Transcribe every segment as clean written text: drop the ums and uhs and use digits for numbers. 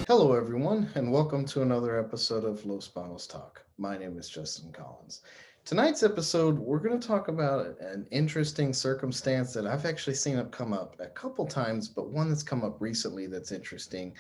Hello, everyone, and welcome to another episode of Los Banos Talk. My name is Justin Collins. Tonight's episode, we're going to talk about an interesting circumstance that I've actually seen it come up a couple times, but one that's come up recently that's interesting,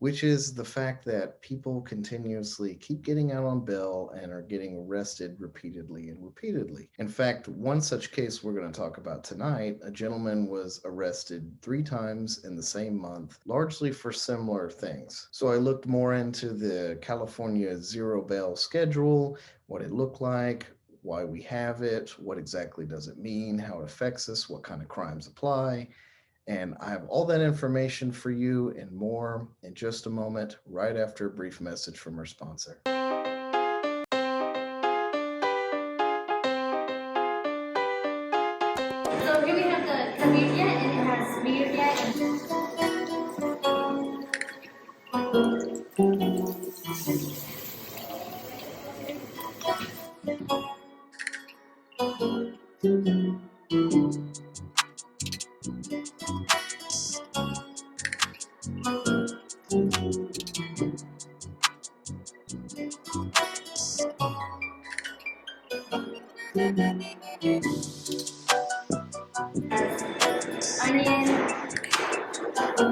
which is the fact that people continuously keep getting out on bail and are getting arrested repeatedly and repeatedly. In fact, one such case we're going to talk about tonight, a gentleman was arrested 3 times in the same month, largely for similar things. So I looked more into the California zero bail schedule, what it looked like, why we have it, what exactly does it mean, how it affects us, what kind of crimes apply, and I have all that information for you and more in just a moment, right after a brief message from our sponsor. So here we have the commedia, and it has media and onion,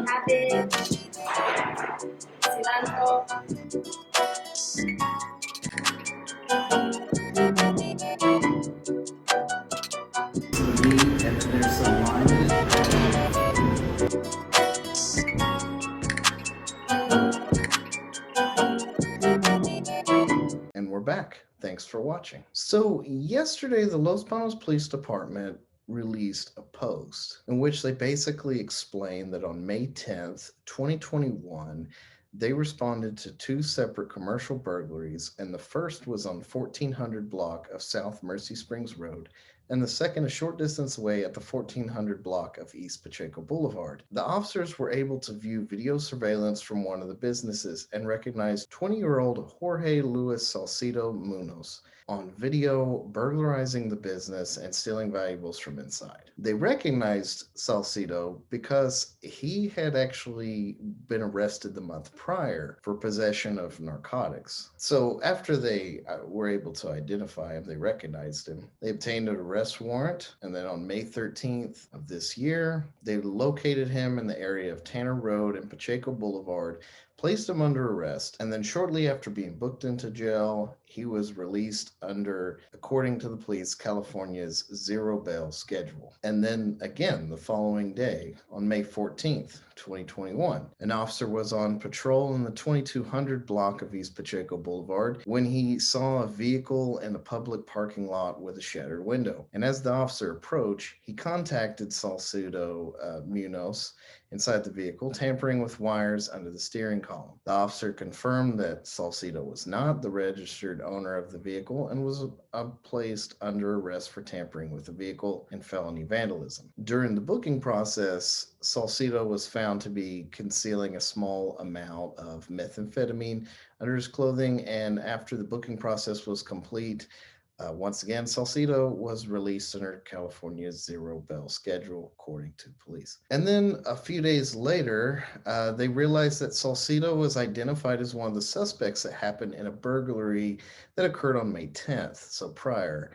cabbage, cilantro. Meat, and then there's some lime. And we're back. Thanks for watching. So, yesterday, the Los Banos Police Department released a post in which they basically explained that on May 10th, 2021, they responded to 2 separate commercial burglaries, and the first was on 1400 block of South Mercy Springs Road, and the second a short distance away at the 1400 block of East Pacheco Boulevard. The officers were able to view video surveillance from one of the businesses and recognized 20-year-old Jorge Luis Salcido Munoz on video burglarizing the business and stealing valuables from inside. They recognized Salcido because he had actually been arrested the month prior for possession of narcotics. So after they were able to identify him, they recognized him. They obtained an arrest warrant, and then on May 13th of this year, they located him in the area of Tanner Road and Pacheco Boulevard, placed him under arrest, and then shortly after being booked into jail, he was released under, according to the police, California's zero bail schedule. And then again, the following day, on May 14th, 2021, an officer was on patrol in the 2200 block of East Pacheco Boulevard when he saw a vehicle in a public parking lot with a shattered window. And as the officer approached, he contacted Salcido Munoz inside the vehicle, tampering with wires under the steering column. The officer confirmed that Salcido was not the registered owner of the vehicle and was placed under arrest for tampering with the vehicle and felony vandalism. During the booking process, Salcido was found to be concealing a small amount of methamphetamine under his clothing, and after the booking process was complete, once again, Salcido was released under California's zero bail schedule, according to police. And then a few days later, they realized that Salcido was identified as one of the suspects that happened in a burglary that occurred on May 10th, so prior.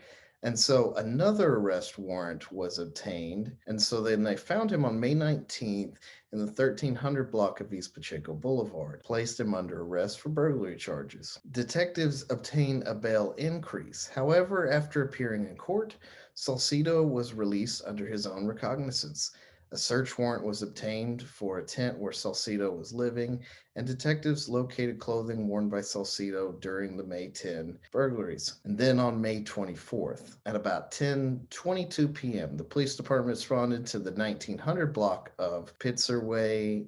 And so another arrest warrant was obtained. And so then they found him on May 19th in the 1300 block of East Pacheco Boulevard, placed him under arrest for burglary charges. Detectives obtained a bail increase. However, after appearing in court, Salcido was released under his own recognizance. A search warrant was obtained for a tent where Salcido was living, and detectives located clothing worn by Salcido during the May 10 burglaries. And then on May 24th, at about 10:22 p.m., the police department responded to the 1900 block of Pitzer Way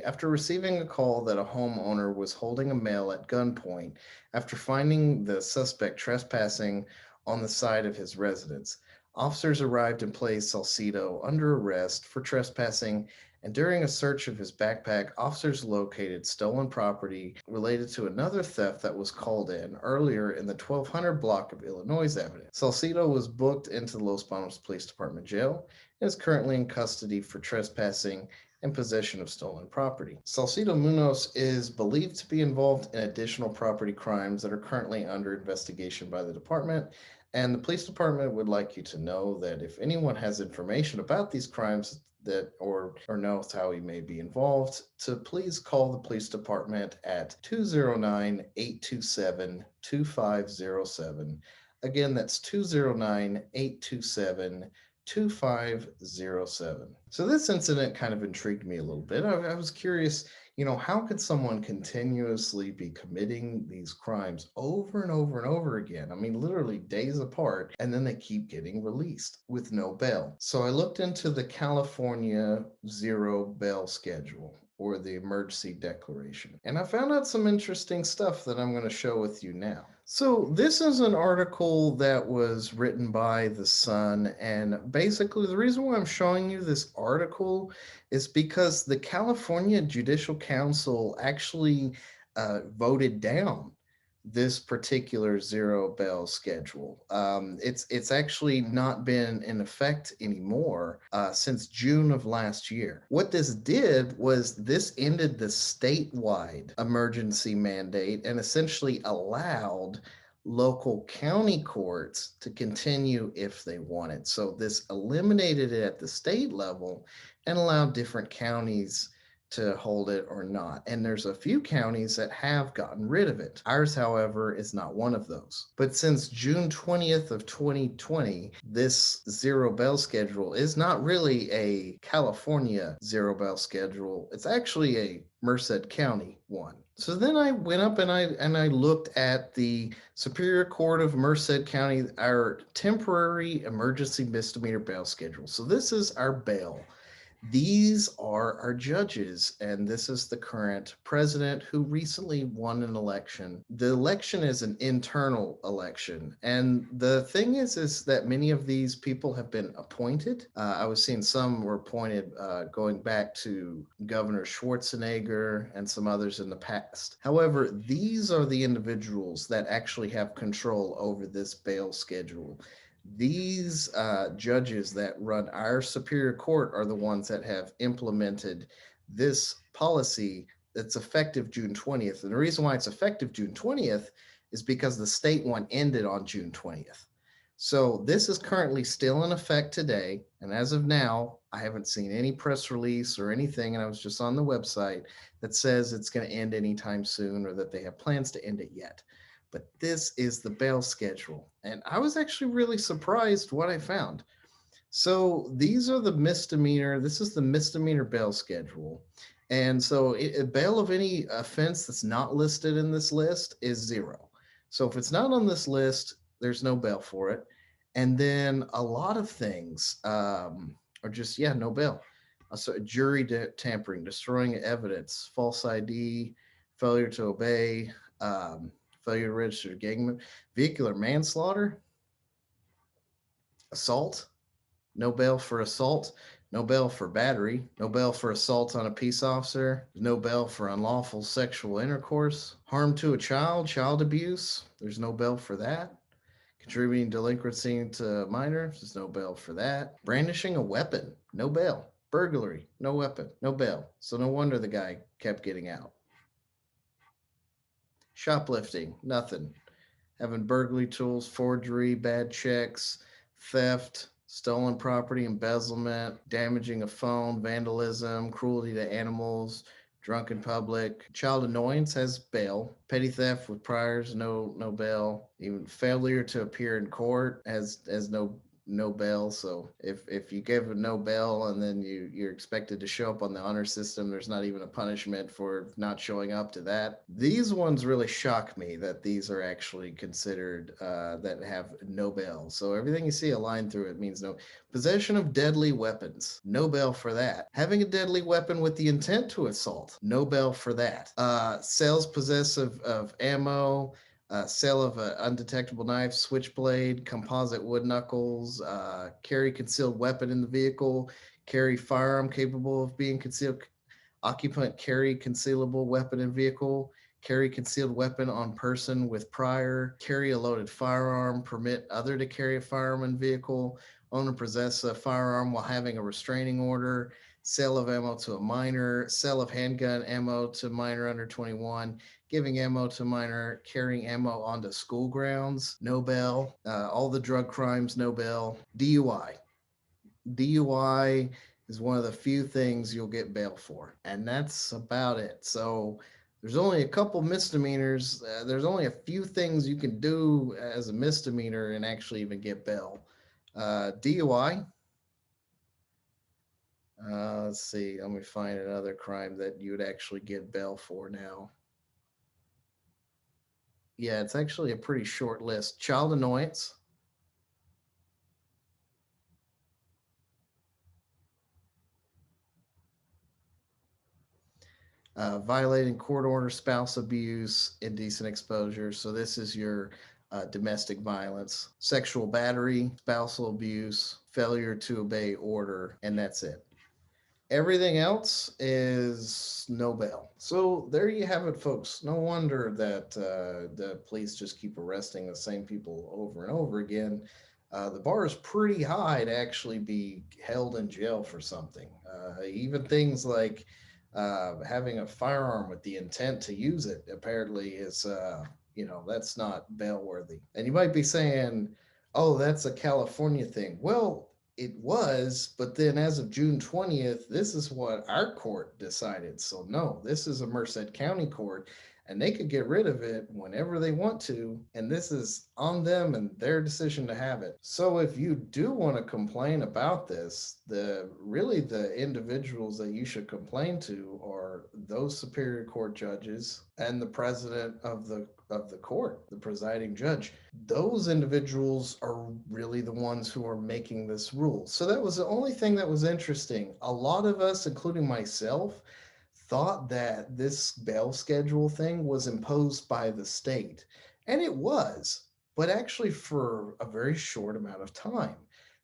after receiving a call that a homeowner was holding a male at gunpoint after finding the suspect trespassing on the side of his residence. Officers arrived and placed Salcido under arrest for trespassing, and during a search of his backpack, officers located stolen property related to another theft that was called in earlier in the 1200 block of Illinois Avenue. Salcido was booked into the Los Banos Police Department jail and is currently in custody for trespassing and possession of stolen property. Salcido Munoz is believed to be involved in additional property crimes that are currently under investigation by the department. And the police department would like you to know that if anyone has information about these crimes that or knows how he may be involved, to please call the police department at 209-827-2507. Again, that's 209-827-2507. So this incident kind of intrigued me a little bit. I was curious, how could someone continuously be committing these crimes over and over and over again? I mean, literally days apart, and then they keep getting released with no bail. So I looked into the California zero bail schedule, or the emergency declaration. And I found out some interesting stuff that I'm going to show with you now. So, this is an article that was written by The Sun, and basically, the reason why I'm showing you this article is because the California Judicial Council actually voted down this particular zero bail schedule. It's actually not been in effect anymore since June of last year. What this did was this ended the statewide emergency mandate and essentially allowed local county courts to continue if they wanted. So this eliminated it at the state level and allowed different counties to hold it or not. And there's a few counties that have gotten rid of it. Ours, however, is not one of those. But since June 20th of 2020, this zero bail schedule is not really a California zero bail schedule. It's actually a Merced County one. So then I went up and I looked at the Superior Court of Merced County, our temporary emergency misdemeanor bail schedule. So this is our bail. These are our judges, and this is the current president who recently won an election. The election is an internal election, and the thing is that many of these people have been appointed. I was seeing some were appointed going back to Governor Schwarzenegger and some others in the past. However, these are the individuals that actually have control over this bail schedule. These judges that run our Superior Court are the ones that have implemented this policy that's effective June 20th. And the reason why it's effective June 20th is because the state one ended on June 20th. So this is currently still in effect today. And as of now, I haven't seen any press release or anything. And I was just on the website that says it's going to end anytime soon or that they have plans to end it yet. But this is the bail schedule. And I was actually really surprised what I found. So these are this is the misdemeanor bail schedule. And so a bail of any offense that's not listed in this list is zero. So if it's not on this list, there's no bail for it. And then a lot of things are just, no bail. So jury tampering, destroying evidence, false ID, failure to obey, failure to register gang, vehicular manslaughter, assault, no bail for assault, no bail for battery, no bail for assault on a peace officer, no bail for unlawful sexual intercourse, harm to a child, child abuse, there's no bail for that. Contributing delinquency to minors, there's no bail for that. Brandishing a weapon, no bail. Burglary, no weapon, no bail. So no wonder the guy kept getting out. Shoplifting, nothing. Having burglary tools, forgery, bad checks, theft, stolen property, embezzlement, damaging a phone, vandalism, cruelty to animals, drunk in public. Child annoyance has bail. Petty theft with priors, no bail. Even failure to appear in court has no bail. So if you give a no bail and then you're expected to show up on the honor system, there's not even a punishment for not showing up to that. These ones really shock me that these are actually considered that have no bail. So everything you see a line through it means no. Possession of deadly weapons, no bail for that. Having a deadly weapon with the intent to assault, no bail for that. Sales possessive of ammo, sale of an undetectable knife, switchblade, composite wood knuckles, carry concealed weapon in the vehicle, carry firearm capable of being concealed, occupant carry concealable weapon in vehicle, carry concealed weapon on person with prior, carry a loaded firearm, permit other to carry a firearm in vehicle, Own and possess a firearm while having a restraining order, sale of ammo to a minor, sale of handgun ammo to minor under 21, giving ammo to minor, carrying ammo onto school grounds, no bail, all the drug crimes, no bail, DUI. DUI is one of the few things you'll get bail for, and that's about it. So there's only a couple misdemeanors. There's only a few things you can do as a misdemeanor and actually even get bail. DUI. Let's see. Let me find another crime that you would actually get bail for now. Yeah, it's actually a pretty short list. Child annoyance, violating court order, spouse abuse, indecent exposure. So this is your domestic violence, sexual battery, spousal abuse, failure to obey order, and that's it. Everything else is no bail. So there you have it, folks. No wonder that the police just keep arresting the same people over and over again. The bar is pretty high to actually be held in jail for something. Even things like having a firearm with the intent to use it apparently is, that's not bail worthy. And you might be saying, oh, that's a California thing. Well, it was, but then as of June 20th, this is what our court decided. So, no, this is a Merced County court, and they could get rid of it whenever they want to. And this is on them and their decision to have it. So, if you do want to complain about this, the individuals that you should complain to are those Superior Court judges and the president of the court, the presiding judge. Those individuals are really the ones who are making this rule. So that was the only thing that was interesting. A lot of us, including myself, thought that this bail schedule thing was imposed by the state. And it was, but actually for a very short amount of time.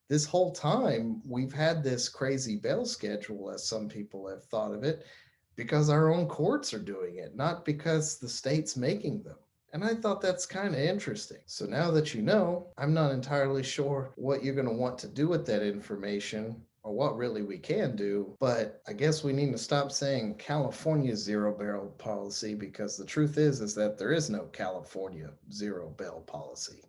This whole time, we've had this crazy bail schedule, as some people have thought of it, because our own courts are doing it, not because the state's making them. And I thought that's kind of interesting. So now that you know, I'm not entirely sure what you're going to want to do with that information or what really we can do, but I guess we need to stop saying California's zero bail policy, because the truth is that there is no California zero bail policy.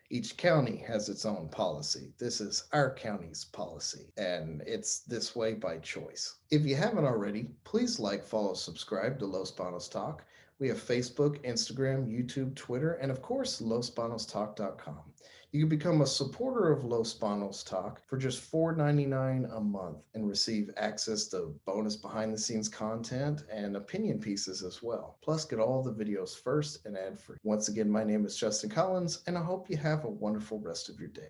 Each county has its own policy. This is our county's policy, and it's this way by choice. If you haven't already, please like, follow, subscribe to Los Banos Talk. We have Facebook, Instagram, YouTube, Twitter, and of course, losbanostalk.com. You can become a supporter of Los Banos Talk for just $4.99 a month and receive access to bonus behind the scenes content and opinion pieces as well. Plus, get all the videos first and ad free. Once again, my name is Justin Collins, and I hope you have a wonderful rest of your day.